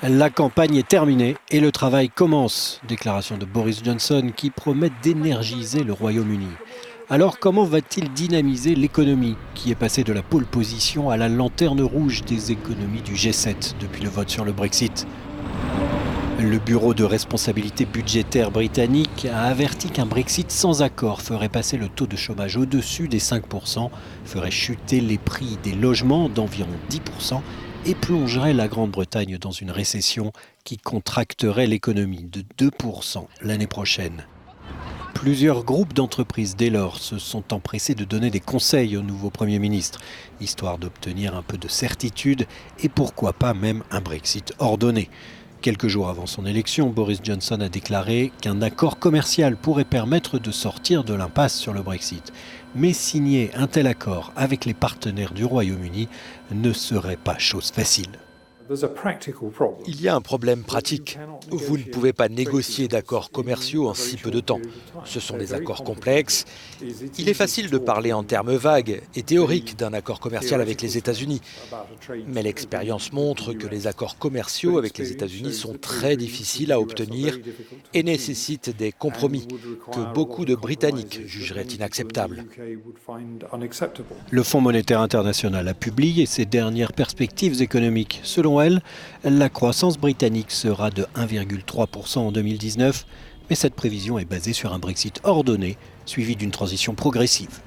La campagne est terminée et le travail commence. Déclaration de Boris Johnson qui promet d'énergiser le Royaume-Uni. Alors comment va-t-il dynamiser l'économie qui est passée de la pole position à la lanterne rouge des économies du G7 depuis le vote sur le Brexit ? Le Bureau de responsabilité budgétaire britannique a averti qu'un Brexit sans accord ferait passer le taux de chômage au-dessus des 5%, ferait chuter les prix des logements d'environ 10% et plongerait la Grande-Bretagne dans une récession qui contracterait l'économie de 2% l'année prochaine. Plusieurs groupes d'entreprises dès lors se sont empressés de donner des conseils au nouveau Premier ministre, histoire d'obtenir un peu de certitude et pourquoi pas même un Brexit ordonné. Quelques jours avant son élection, Boris Johnson a déclaré qu'un accord commercial pourrait permettre de sortir de l'impasse sur le Brexit. Mais signer un tel accord avec les partenaires du Royaume-Uni ne serait pas chose facile. Il y a un problème pratique. Vous ne pouvez pas négocier d'accords commerciaux en si peu de temps. Ce sont des accords complexes. Il est facile de parler en termes vagues et théoriques d'un accord commercial avec les États-Unis. Mais l'expérience montre que les accords commerciaux avec les États-Unis sont très difficiles à obtenir et nécessitent des compromis que beaucoup de Britanniques jugeraient inacceptables. Le Fonds monétaire international a publié ses dernières perspectives économiques. Selon elle, la croissance britannique sera de 1,3% en 2019, mais cette prévision est basée sur un Brexit ordonné, suivi d'une transition progressive.